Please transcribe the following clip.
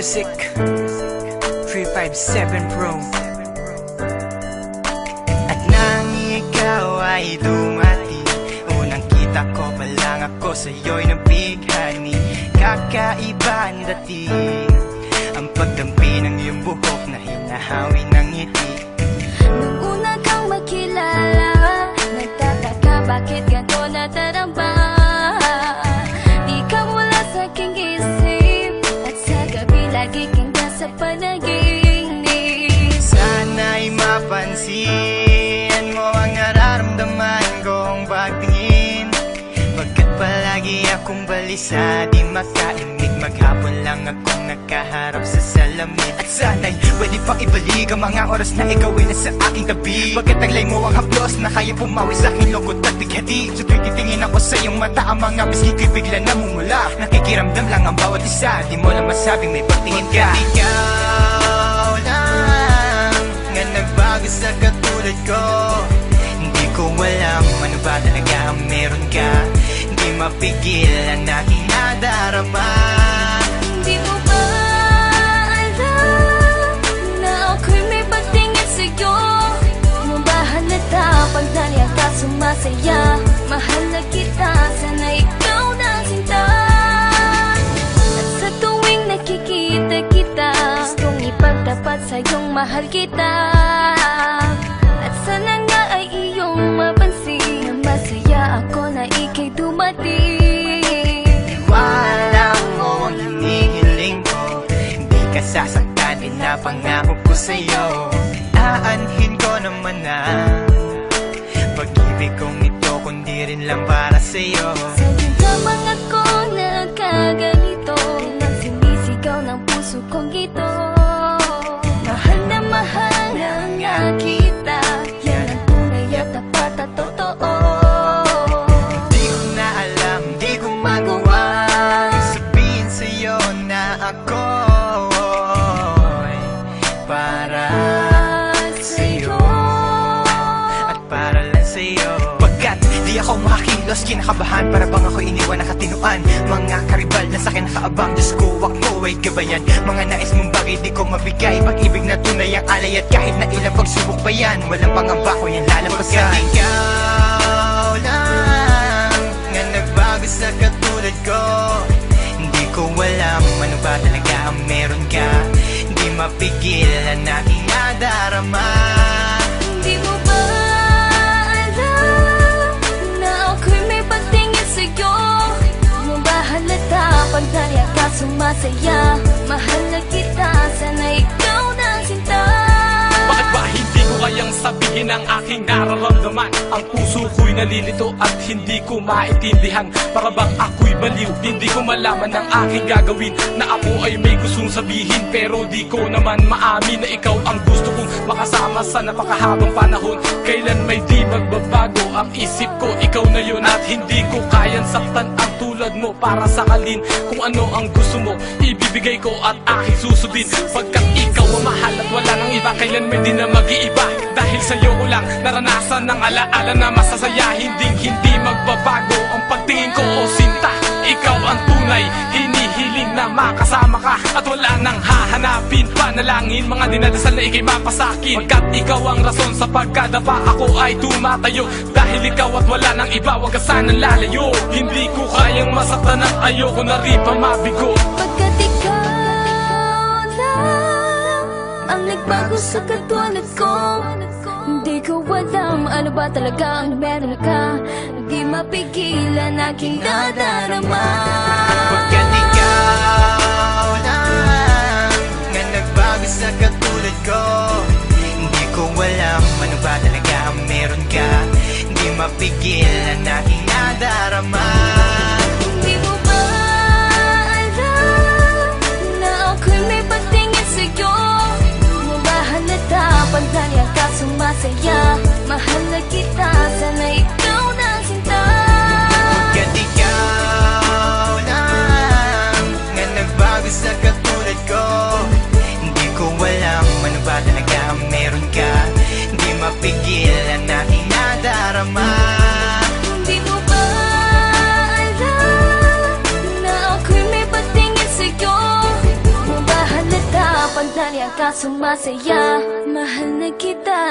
Music 357 Pro. At nang ikaw ay dumating, unang kita ko pa lang ako sa'yo'y nabighani. Kakaiba ang dating, ang pagdampi ng iyong buhok na hinahawi ng ngiti. Nung una kang makilala, nagtataka bakit ganito nadarama. Di ka wala sa aking isip, at sa gabi lagi kang nasa panaginip. Sana'y mapansin mo ang nararamdaman kong pagtingin, pagkat palagi akong balisa, di makaimik. Maghapon lang akong nakaharap sa salamin. At sana'y pwede pang ibalik ang mga oras na ikaw ay nasa aking tabi, pagkat taglay mo ang haplos na kaya pumawi sa aking lungkot at bighati. So tuwing titingin ako sa iyong mata, ang mga bisgi ko'y bigla namumula. Nakikiramdam lang ang bawat isa, di mo lang masabing may pagtingin ka. Ikaw lang nga nagbago sa katulad ko. Hindi ko alam ano ba talaga ang meron ka. Hindi mapigil ang aking nadarama. Di mo ba alam na ako'y may pagtingin sa'yo? Di mo ba halata pag naliyan ka sumasaya? Mahal na kita, sana ikaw na sinta. At sa tuwing nakikita kita, gustong ipagtapat sa'yong mahal kita. At sana nga ay iyong mapansin na masaya ako na ika'y dumating. Wala mo ang hinihiling ko, hindi ka sasaktan, pinapangako ko sa'yo. Aanhin ko naman na pag-ibig kong ito, kundi rin lang para sa'yo. Sa'yo lamang ako nagkaganito, lang sinisigaw ng puso kong ito. Mahal na nga kita, yan ang tunay at tapat at totoo. Di ko na alam, di ko magawa sabihin sa'yo na ako'y para sa'yo at para lang sa'yo. Pagkat di ako makakilos, kinakabahan, para bang ako iniwan na katinuan. Mga karibal na sa'kin nakaabang, Diyos ko ako ay gabayan. Mga nais mong bagay di ko mabigay, pag-ibig na tunay ang alay. At kahit na ilang pagsubok pa yan, walang pangamba ko yan lalampasan. Pagkat ikaw lang nga nagbago sa katulad ko, hindi ko alam ano ba talaga ang meron ka. Hindi mapigil ang aking nadarama. Di mo ba alam na ako'y may pagtingin sa'yo? Di mo ba halata pag naliyan ka sumasaya? Mahal na kita, sana ikaw na sinta. Bakit ba hindi ko kayang sabihin ang aking nararamdaman? Ang puso ko'y nalilito at hindi ko maintindihan. Para bang ako'y baliw, hindi ko malaman ang aking gagawin. Na ako ay may gustong sabihin, pero di ko naman maamin na ikaw ang gusto kong makasama sa napakahabang panahon. Kailan may di magbabago ang isip ko, ikaw na yun. At hindi ko kayang saktan ang tulad mo para sakalin. Kung ano ang gusto mo, ibibigay ko at aking susundin. Pagkat ikaw ang mahal at wala nang iba, kailan may di na mag-iiba. Dahil sa'yo ko lang naranasan ng alaala na masasaya. Hindi magbabago ang pagtingin ko, o sinta. Ikaw ang tunay, hinihiling na makasama ka. At wala nang hahanapin, panalangin, mga dinadasal na ikay mapasakin. Pagkat ikaw ang rason sa pagkadapa, ako ay tumatayo. Dahil ikaw at wala nang iba, wag ka sanang lalayo. Hindi ko kayang masaktan at ayoko na rin pa mabigo. Pagkat ikaw lang ang nagbago sa katulad ko, hindi ko alam ano ba talaga ang meron ka. Di mapigilan aking nadarama. Pagkat ikaw lang nga nagbago sa katulad ko, hindi ko alam ano ba talaga ang meron ka. Hindi mapigil ang aking nadarama. Di mo ba alam na ako'y may pagtingin sa'yo? Di mo ba halata pag naliyan ka sumasaya? Mahal na kita, sana ikaw na sinta. Pagkat ikaw lang nga nagbago sa katulad ko, hindi ko alam ano ba talaga ang meron ka. Hindi mapigil ang aking nadarama. Di mo ba alam na ako'y may pagtingin sa'yo? Di mo ba ka sumasaya. Mahal na kita.